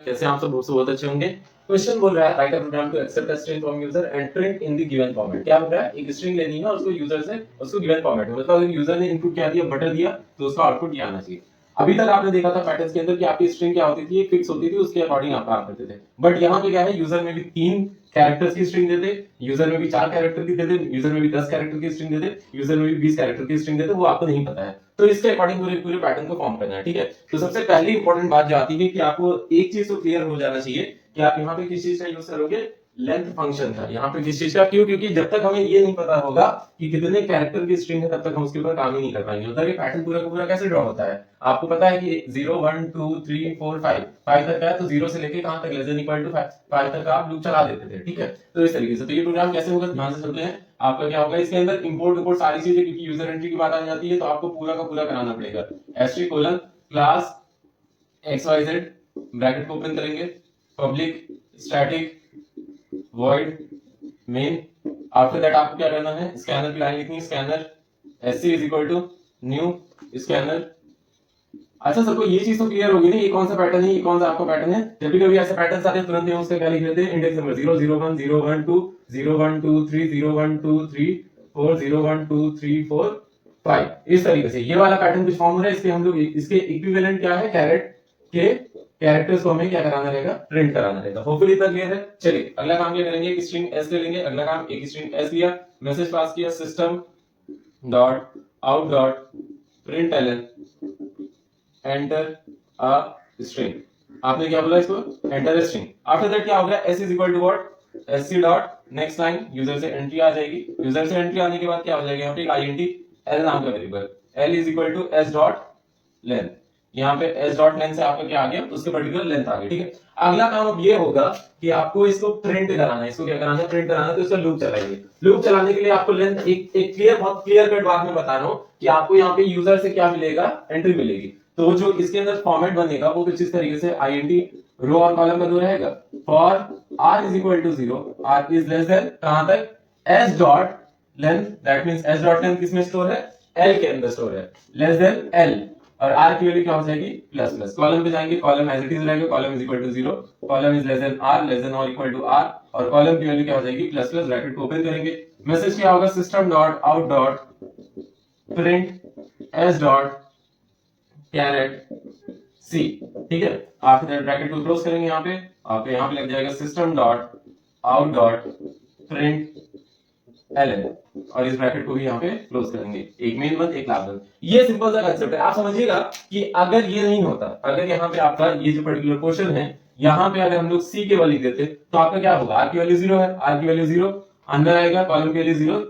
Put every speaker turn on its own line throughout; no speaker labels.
कैसे आप सब बहुत अच्छे होंगे। क्वेश्चन बोल रहा है write a program to accept a string from user and print in the given format. क्या बोल रहा है, एक स्ट्रिंग लेनी है और उसको यूजर से उसको गिवन फॉर्मेट में, मतलब अगर यूजर ने इनपुट क्या दिया, बटर दिया, तो उसका आउटपुट ये आना चाहिए। अभी तक आपने देखा था पैटर्न्स के अंदर कि आपकी स्ट्रिंग क्या होती थी, एक फिक्स होती थी, उसके अकॉर्डिंग आप काम करते थे। बट यहाँ पे क्या है, यूजर में भी 3 कैरेक्टर्स की स्ट्रिंग देते, यूजर में भी 4 कैरेक्टर की देते, यूजर में भी 10 कैरेक्टर की स्ट्रिंग देते, यूजर में भी 20 कैरेक्टर की स्ट्रिंग देते, वो आपको नहीं पता है। तो इसके अकॉर्डिंग पूरे पूरे पैटर्न को फॉर्म करना है, ठीक है। तो सबसे पहली इंपॉर्टेंट बात जो आती है कि आपको एक चीज तो क्लियर हो जाना चाहिए कि आप यहाँ पे किस चीज का यूज करोगे, लेंथ फंक्शन का। यहाँ पे किस चीज का, क्यों? क्योंकि जब तक हमें ये नहीं पता होगा कि कितने कैरेक्टर की स्ट्रिंग है, तब तक हम उसके ऊपर काम ही नहीं कर पाएंगे। मतलब ये पैटर्न पूरा का पूरा कैसे ड्रॉ होता है, आपको पता है कि 0 1 2 3 4 5 5 तक है, तो 0 से लेके कहां तक, लेस देन इक्वल टू 5 तक आप लूप चला देते थे, ठीक है। तो इस तरीके से तो ये प्रोग्राम कैसे होगा, ध्यान से चलते हैं। आपका क्या होगा, इसके अंदर इंपोर्ट विपोर्ट सारी चीजें, क्योंकि यूजर एंट्री की बात आ जाती है, तो आपको पूरा का पूरा कराना पड़ेगा। एस्ट्री कोलन क्लास XYZ ब्रैकेट को ओपन करेंगे, public static void main। After that आपको क्या करना है, स्कैनर की लाइन लिखनी है, scanner SC is equal to new scanner. अच्छा, सबको ये चीज तो क्लियर होगी ना, ये कौन सा पैटर्न है, ये कौन सा आपका पैटर्न है। जब भी कभी ऐसे पैटर्न आते हैं तुरंत हम उसका क्या लिख लेते हैं, इंडेक्स नंबर 0 0 1 0 1 2 0 1 2 3 0 1 2 3 4 0 1 2 3 4 5। इस तरीके से ये वाला पैटर्न कुछ फॉर्म हो रहा है। इसके हम लोग इसके इक्विवेलेंट क्या है, कैरेट के कैरेक्टर्स को हमें क्या कराना रहेगा, प्रिंट कराना रहेगा। होपफुली इतना क्लियर है। चलिए अगला काम क्या करेंगे, एक स्ट्रिंग एस ले लेंगे। अगला काम, एक स्ट्रिंग एस लिया, मैसेज पास किया, system dot out dot println enter a string. आपने क्या बोला इसको, enter a string. After that क्या होगा, s is equal to what, sc dot next line, user से एंट्री आ जाएगी। यूजर से एंट्री आने के बाद क्या हो जाएगा, यहाँ पे एक int l नाम का variable, l is equal to s dot length. यहाँ पे s डॉट लेंथ से आपका क्या आ गया, उसके पर्टिकुलर लेंथ आ गई, ठीक है। अगला काम अब ये होगा कि आपको इसको प्रिंट कराना है। इसको क्या कराना है, प्रिंट कराना है। तो इसका लूप चलाएंगे। लूप चलाने के लिए आपको लेंथ एक क्लियर, बहुत क्लियर कट बात में बता रहा हूँ कि आपको यहाँ पे यूजर से क्या मिलेगा, एंट्री मिलेगी। तो जो इसके अंदर फॉर्मेट बनेगा वो कुछ इस तरीके से, int रो और कॉलम का दो रहेगा। For r is equal to 0, r is less than कहां तक, s dot length. That means s dot length किसमें स्टोर है, l के अंदर स्टोर है, लेस देन l। और r की वैल्यू क्या हो जाएगी, प्लस प्लस। कॉलम पे जाएंगे, कॉलम एज इट इज रहेगा, column is equal to 0, column is less than r, less than और इक्वल टू r, और कॉलम की वैल्यू क्या हो जाएगी, प्लस प्लस। ब्रैकेट को ओपन करेंगे, मैसेज क्या होगा, system dot out dot print s dot caret c, ठीक है। आफ्टर दैट ब्रैकेट को क्लोज करेंगे, यहाँ पे आपके यहाँ पे लग जाएगा system dot out dot print ln, और इस ब्रैकेट को भी यहाँ पे क्लोज करेंगे। एक मेन बंद, एक लास्ट बंद। ये सिंपल सा कंसेप्ट है। आप समझिएगा कि अगर ये नहीं होता, अगर यहाँ पे आपका ये जो पर्टिकुलर पोर्शन है, यहाँ पे अगर हम लोग सी के वैल्यू देते तो आपका क्या होगा, आर की वैल्यू 0 है, आर की वैल्यू 0 अंदर आएगा, कॉलम की वैल्यू 0,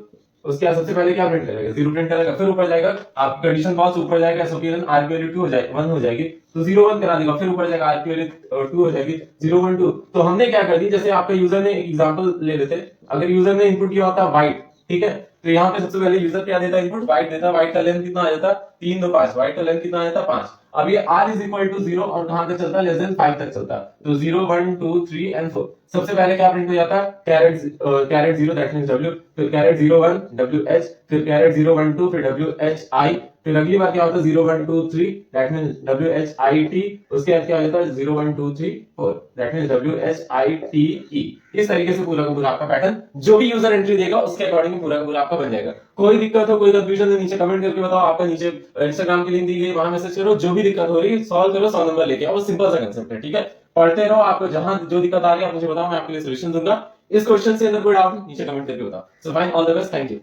उसके बाद सबसे पहले क्या प्रिंट करेगा, 0 प्रिंट करेगा, फिर ऊपर जाएगा, आपकी कंडीशन फॉल्स, ऊपर जाएगा एसओपी आर की वैल्यू 2 हो जाएगी, 1 हो जाएगी, तो 0 1 करा देगा, फिर ऊपर जाएगा, आर की वैल्यू 2 हो जाएगी, 0 1 2। तो हमने क्या कर दी, जैसे आपका यूजर ने, एक एग्जांपल ले लेते, अगर यूजर ने इनपुट किया होता व्हाइट, ठीक है, तो यहाँ पे सबसे पहले यूजर क्या देता है, इनपुट व्हाइट देता है। व्हाइट का लेंथ कितना आ जाता, 3 2 5, व्हाइट का लेंथ कितना आ जाता, 5। अब ये r इज इक्वल टू 0 और कहां तक चलता है, लेस देन 5 तक चलता, तो 0 1 2 3 एंड 4। सबसे पहले क्या प्रिंट हो जाता, कैरेट 0, दैट मींस w, फिर कैरेट 0 1 wh, फिर कैरेट 0 1 2, फिर whi, फिर अगली बार क्या होता है 0 1 2 3, दैट मींस whit, उसके बाद क्या हो जाता है 0 1 2 3 4, दैट मींस white। इस तरीके से पूरा का पूरा आपका पैटर्न जो भी यूजर एंट्री देगा उसके अकॉर्डिंग पूरा का पूरा आपका बन जाएगा। कोई दिक्कत हो, कोई कंफ्यूजन है, नीचे कमेंट करके बताओ। आपका नीचे इंस्टाग्राम की लिंक दी गई, वहां मैसेज करो, जो भी दिक्कत हो रही है सॉल्व करो, 100 नंबर लेके आओ। सिंपल सा कंसेप्ट है, ठीक है। पढ़ते रहो, आपको जहां जो दिक्कत आ रही है आप मुझे बताओ, मैं आपके लिए सॉल्यूशन दूंगा। इस क्वेश्चन से अगर कोई डाउट नीचे कमेंट करके बताओ। So fine, all the best, thank you.